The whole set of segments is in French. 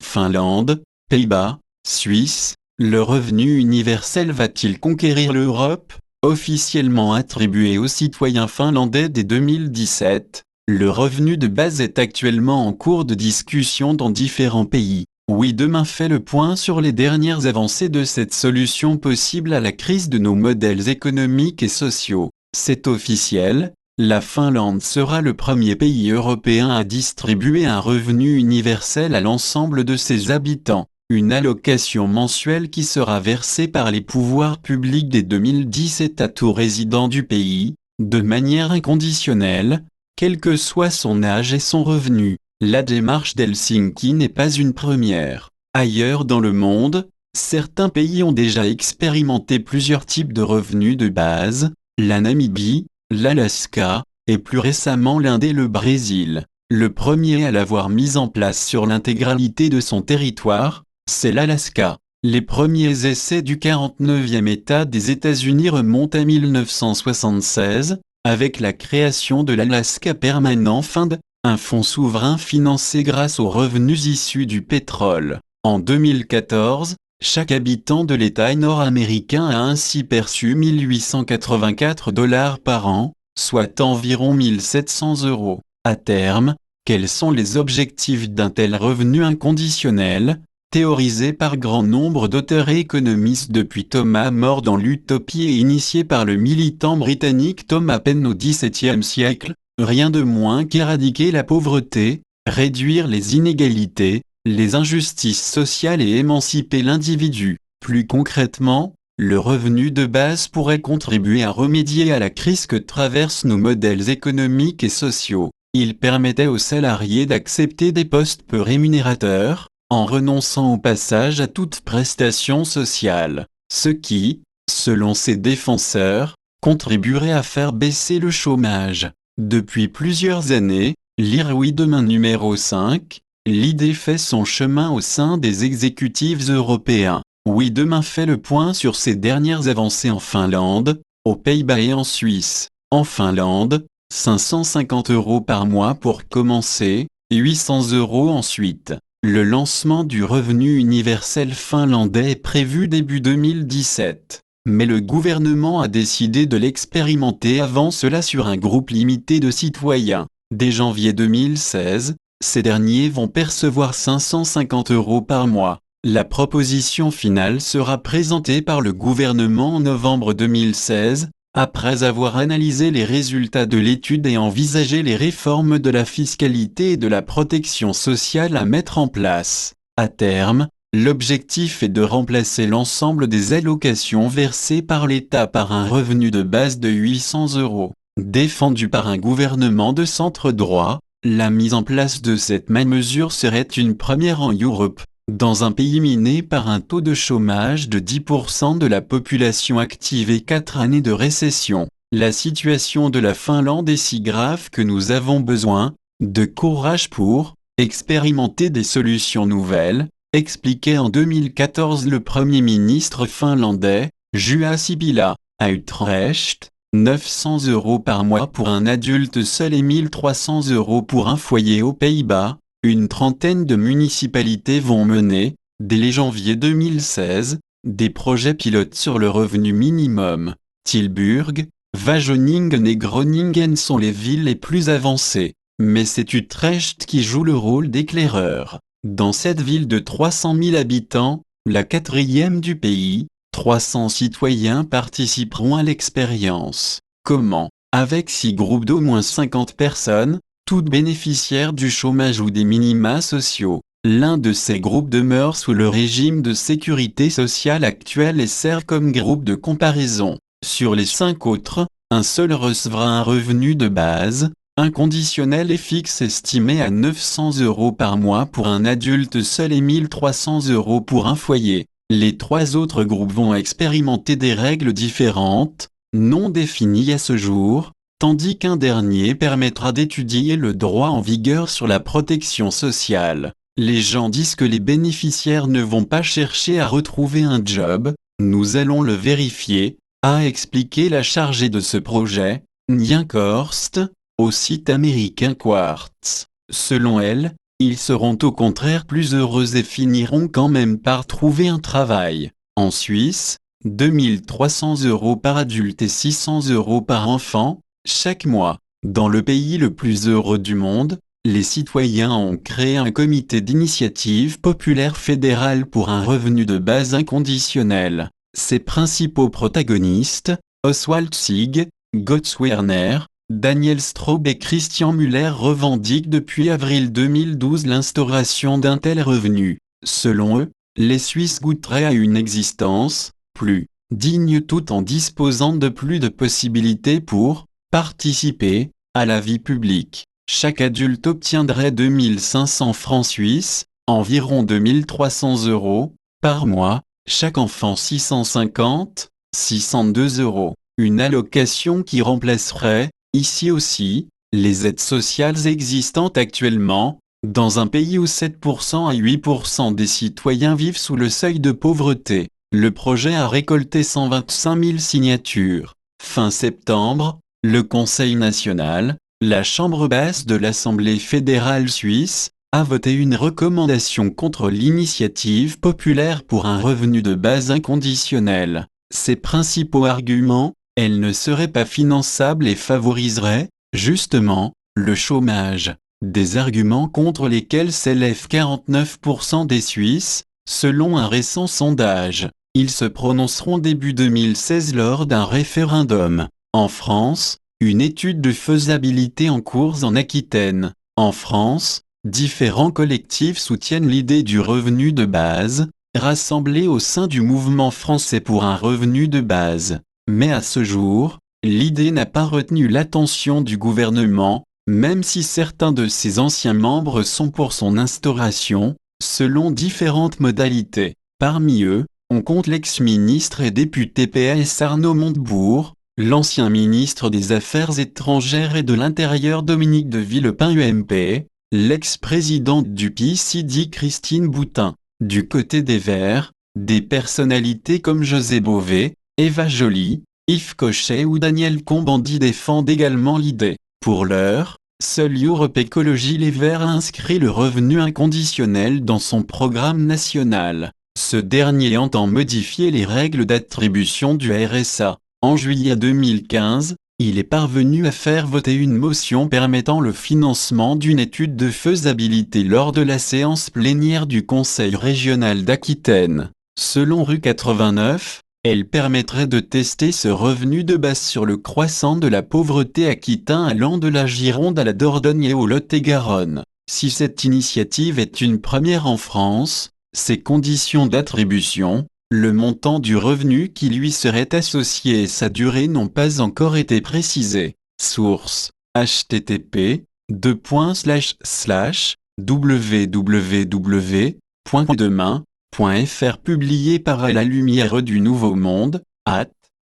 Finlande, Pays-Bas, Suisse, le revenu universel va-t-il conquérir l'Europe? Officiellement attribué aux citoyens finlandais dès 2017, le revenu de base est actuellement en cours de discussion dans différents pays. Oui, demain fait le point sur les dernières avancées de cette solution possible à la crise de nos modèles économiques et sociaux. C'est officiel, la Finlande sera le premier pays européen à distribuer un revenu universel à l'ensemble de ses habitants. Une allocation mensuelle qui sera versée par les pouvoirs publics dès 2017 à tout résident du pays, de manière inconditionnelle, quel que soit son âge et son revenu. La démarche d'Helsinki n'est pas une première. Ailleurs dans le monde, certains pays ont déjà expérimenté plusieurs types de revenus de base, la Namibie, l'Alaska, et plus récemment l'Inde et le Brésil. Le premier à l'avoir mis en place sur l'intégralité de son territoire, c'est l'Alaska. Les premiers essais du 49e État des États-Unis remontent à 1976, avec la création de l'Alaska Permanent Fund, un fonds souverain financé grâce aux revenus issus du pétrole. En 2014, chaque habitant de l'État nord-américain a ainsi perçu 1 884 $ par an, soit environ 1 700 €. À terme, quels sont les objectifs d'un tel revenu inconditionnel, théorisé par grand nombre d'auteurs et économistes depuis Thomas More dans l'Utopie et initié par le militant britannique Thomas Paine au XVIIe siècle, rien de moins qu'éradiquer la pauvreté, réduire les inégalités, les injustices sociales et émanciper l'individu. Plus concrètement, le revenu de base pourrait contribuer à remédier à la crise que traversent nos modèles économiques et sociaux. Il permettait aux salariés d'accepter des postes peu rémunérateurs, en renonçant au passage à toute prestation sociale, ce qui, selon ses défenseurs, contribuerait à faire baisser le chômage. Depuis plusieurs années, lire Oui Demain numéro 5, l'idée fait son chemin au sein des exécutifs européens. Oui Demain fait le point sur ces dernières avancées en Finlande, aux Pays-Bas et en Suisse. En Finlande, 550 € par mois pour commencer, 800 € ensuite. Le lancement du revenu universel finlandais est prévu début 2017. Mais le gouvernement a décidé de l'expérimenter avant cela sur un groupe limité de citoyens. Dès janvier 2016, ces derniers vont percevoir 550 € par mois. La proposition finale sera présentée par le gouvernement en novembre 2016, après avoir analysé les résultats de l'étude et envisagé les réformes de la fiscalité et de la protection sociale à mettre en place. À terme, l'objectif est de remplacer l'ensemble des allocations versées par l'État par un revenu de base de 800 €. Défendu par un gouvernement de centre-droit, la mise en place de cette même mesure serait une première en Europe. Dans un pays miné par un taux de chômage de 10% de la population active et 4 années de récession, la situation de la Finlande est si grave que nous avons besoin de courage pour expérimenter des solutions nouvelles, expliquait en 2014 le Premier ministre finlandais, Juha Sipilä. À Utrecht, 900 € par mois pour un adulte seul et 1 300 € pour un foyer aux Pays-Bas. Une trentaine de municipalités vont mener, dès janvier 2016, des projets pilotes sur le revenu minimum. Tilburg, Wageningen et Groningen sont les villes les plus avancées, mais c'est Utrecht qui joue le rôle d'éclaireur. Dans cette ville de 300 000 habitants, la 4e du pays, 300 citoyens participeront à l'expérience. Comment? Avec 6 groupes d'au moins 50 personnes, toutes bénéficiaires du chômage ou des minima sociaux. L'un de ces groupes demeure sous le régime de sécurité sociale actuel et sert comme groupe de comparaison. Sur les 5 autres, un seul recevra un revenu de base, inconditionnel et fixe estimé à 900 € par mois pour un adulte seul et 1 300 € pour un foyer. Les 3 autres groupes vont expérimenter des règles différentes, non définies à ce jour, tandis qu'un dernier permettra d'étudier le droit en vigueur sur la protection sociale. Les gens disent que les bénéficiaires ne vont pas chercher à retrouver un job, nous allons le vérifier, a expliqué la chargée de ce projet, Nya Korst, au site américain Quartz. Selon elle, ils seront au contraire plus heureux et finiront quand même par trouver un travail. En Suisse, 2300 € par adulte et 600 € par enfant, chaque mois. Dans le pays le plus heureux du monde, les citoyens ont créé un comité d'initiative populaire fédérale pour un revenu de base inconditionnel. Ses principaux protagonistes, Oswald Sieg, Götz Werner, Daniel Straub et Christian Müller revendiquent depuis avril 2012 l'instauration d'un tel revenu. Selon eux, les Suisses goûteraient à une existence plus digne tout en disposant de plus de possibilités pour participer à la vie publique. Chaque adulte obtiendrait 2500 francs suisses, environ 2300 € par mois, chaque enfant 650, 602 €. Une allocation qui remplacerait, ici aussi, les aides sociales existantes actuellement, dans un pays où 7% à 8% des citoyens vivent sous le seuil de pauvreté. Le projet a récolté 125 000 signatures. Fin septembre, le Conseil national, la chambre basse de l'Assemblée fédérale suisse, a voté une recommandation contre l'initiative populaire pour un revenu de base inconditionnel. Ses principaux arguments, elle ne serait pas finançable et favoriserait, justement, le chômage. Des arguments contre lesquels s'élèvent 49% des Suisses, selon un récent sondage. Ils se prononceront début 2016 lors d'un référendum. En France, une étude de faisabilité en cours en Aquitaine. En France, différents collectifs soutiennent l'idée du revenu de base, rassemblés au sein du mouvement français pour un revenu de base. Mais à ce jour, l'idée n'a pas retenu l'attention du gouvernement, même si certains de ses anciens membres sont pour son instauration, selon différentes modalités. Parmi eux, on compte l'ex-ministre et député PS Arnaud Montebourg, l'ancien ministre des Affaires étrangères et de l'Intérieur Dominique de Villepin UMP, l'ex-présidente du PICD Christine Boutin. Du côté des Verts, des personnalités comme José Bové, Eva Joly, Yves Cochet ou Daniel Cohn-Bendit défendent également l'idée. Pour l'heure, seul Europe Écologie Les Verts a inscrit le revenu inconditionnel dans son programme national. Ce dernier entend modifier les règles d'attribution du RSA. En juillet 2015, il est parvenu à faire voter une motion permettant le financement d'une étude de faisabilité lors de la séance plénière du Conseil régional d'Aquitaine. Selon Rue 89, elle permettrait de tester ce revenu de base sur le croissant de la pauvreté aquitain allant de la Gironde à la Dordogne et au Lot-et-Garonne. Si cette initiative est une première en France, ses conditions d'attribution, le montant du revenu qui lui serait associé et sa durée n'ont pas encore été précisés. Source: http://www.demain.fr publié par À la lumière du Nouveau Monde,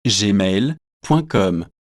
@gmail.com